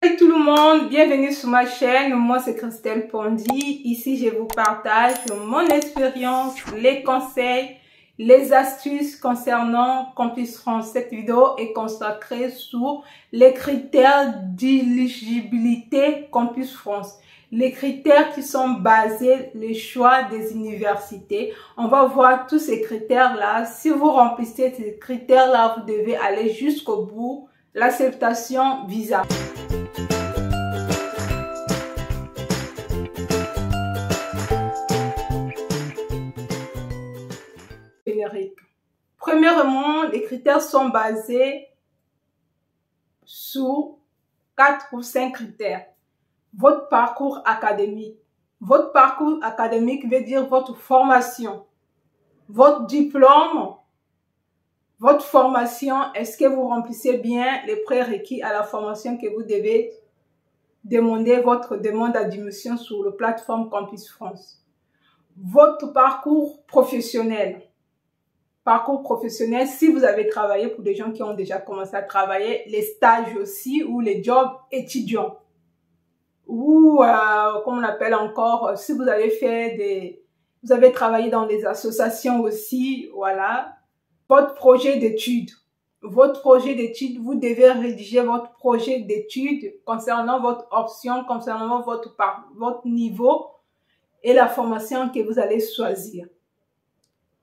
Salut tout le monde, bienvenue sur ma chaîne. Moi c'est Christelle Pondy. Ici je vous partage mon expérience, les conseils, les astuces concernant Campus France. Cette vidéo est consacrée sur les critères d'éligibilité Campus France. Les critères qui sont basés le choix des universités. On va voir tous ces critères-là. Si vous remplissez ces critères-là, vous devez aller jusqu'au bout. L'acceptation visa. Générique. Premièrement, les critères sont basés sur 4 ou 5 critères. Votre parcours académique. Votre parcours académique veut dire votre formation, votre diplôme, votre formation. Est-ce que vous remplissez bien les prérequis à la formation que vous devez demander votre demande d'admission sur la plateforme Campus France? Votre parcours professionnel. Parcours professionnel, si vous avez travaillé pour des gens qui ont déjà commencé à travailler, les stages aussi ou les jobs étudiants. Ou, comme on appelle encore, si vous avez fait vous avez travaillé dans des associations aussi, voilà. Votre projet d'études. Votre projet d'études, vous devez rédiger votre projet d'études concernant votre option, concernant votre niveau et la formation que vous allez choisir.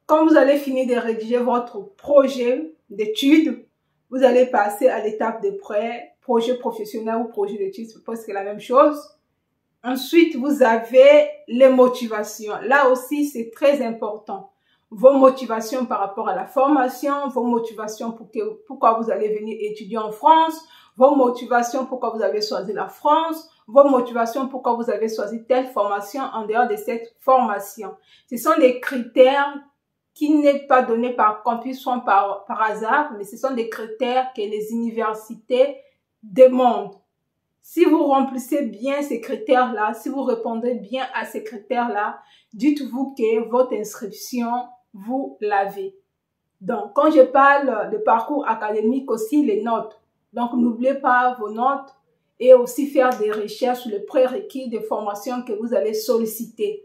Quand vous allez finir de rédiger votre projet d'études, vous allez passer à l'étape de projet professionnel ou projet d'études, c'est presque la même chose. Ensuite, vous avez les motivations. Là aussi, c'est très important. Vos motivations par rapport à la formation, vos motivations pourquoi vous allez venir étudier en France, vos motivations pourquoi vous avez choisi la France, vos motivations pourquoi vous avez choisi telle formation en dehors de cette formation. Ce sont des critères qui n'est pas donné par Campus France par hasard, mais ce sont des critères que les universités demandent. Si vous remplissez bien ces critères-là, si vous répondez bien à ces critères-là, dites-vous que votre inscription, vous l'avez. Donc, quand je parle de parcours académique aussi, les notes. Donc, n'oubliez pas vos notes et aussi faire des recherches sur les prérequis de formation que vous allez solliciter.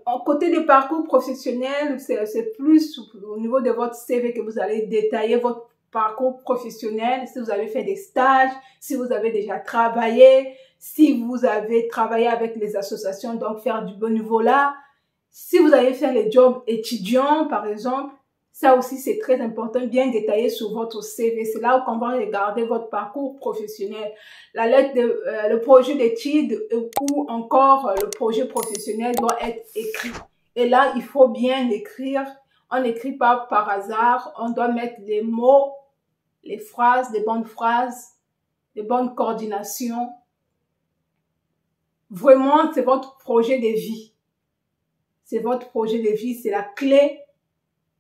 En côté des parcours professionnels, c'est plus au niveau de votre CV que vous allez détailler votre parcours professionnel, si vous avez fait des stages, si vous avez déjà travaillé, si vous avez travaillé avec les associations, donc faire du bon niveau là. Si vous avez fait les jobs étudiants, par exemple, ça aussi c'est très important, bien détaillé sur votre CV. C'est là où on va regarder votre parcours professionnel. La lettre le projet d'études ou encore le projet professionnel doit être écrit. Et là, il faut bien l'écrire. On n'écrit pas par hasard. On doit mettre les mots, les phrases, des bonnes coordinations. Vraiment, c'est votre projet de vie. C'est votre projet de vie, c'est la clé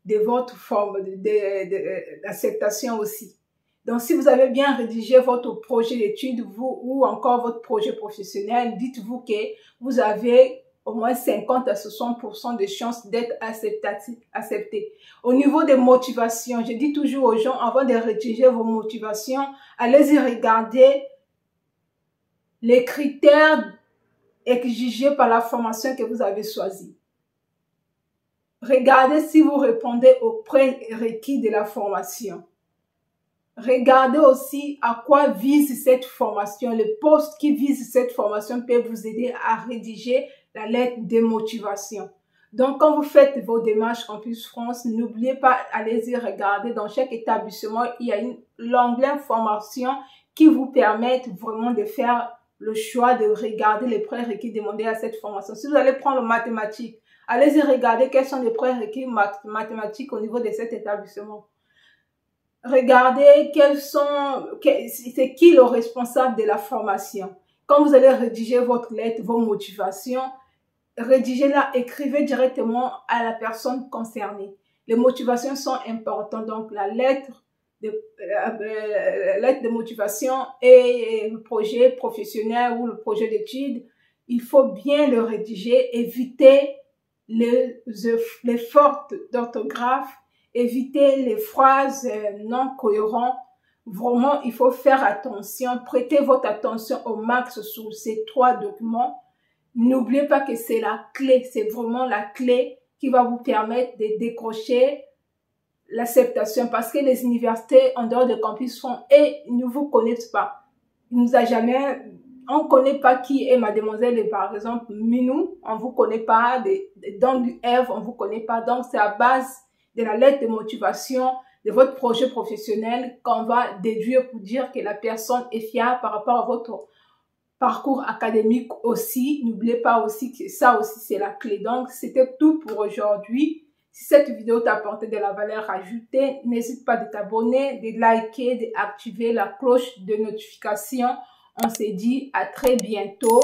de votre forme d'acceptation aussi. Donc, si vous avez bien rédigé votre projet d'études ou encore votre projet professionnel, dites-vous que vous avez au moins 50 à 60% de chances d'être accepté. Au niveau des motivations, je dis toujours aux gens, avant de rédiger vos motivations, allez-y regarder les critères exigés par la formation que vous avez choisie. Regardez si vous répondez aux prérequis de la formation. Regardez aussi à quoi vise cette formation. Le poste qui vise cette formation peut vous aider à rédiger la lettre de motivation. Donc, quand vous faites vos démarches Campus France, n'oubliez pas, allez-y regarder. Dans chaque établissement, il y a l'onglet formation qui vous permet vraiment de faire le choix de regarder les prérequis demandés à cette formation. Si vous allez prendre le mathématique, allez-y regarder quels sont les prérequis mathématiques au niveau de cet établissement. Regardez c'est qui le responsable de la formation. Quand vous allez rédiger votre lettre, vos motivations, rédigez-la, écrivez directement à la personne concernée. Les motivations sont importantes, donc la lettre de motivation et le projet professionnel ou le projet d'études, il faut bien le rédiger, éviter les fautes d'orthographe, éviter les phrases non cohérentes. Vraiment, il faut faire attention, prêtez votre attention au max sur ces 3 documents. N'oubliez pas que c'est la clé, c'est vraiment la clé qui va vous permettre de décrocher l'acceptation, parce que les universités en dehors de campus font et ne vous connaissent pas. Il nous a jamais, on ne connaît pas qui est mademoiselle, par exemple, Minou, on ne vous connaît pas, dans l'UF, on ne vous connaît pas. Donc, c'est à base de la lettre de motivation de votre projet professionnel qu'on va déduire pour dire que la personne est fiable par rapport à votre parcours académique aussi. N'oubliez pas aussi que ça aussi, c'est la clé. Donc, c'était tout pour aujourd'hui. Si cette vidéo t'a apporté de la valeur ajoutée, n'hésite pas de t'abonner, de liker, d'activer la cloche de notification. On se dit à très bientôt.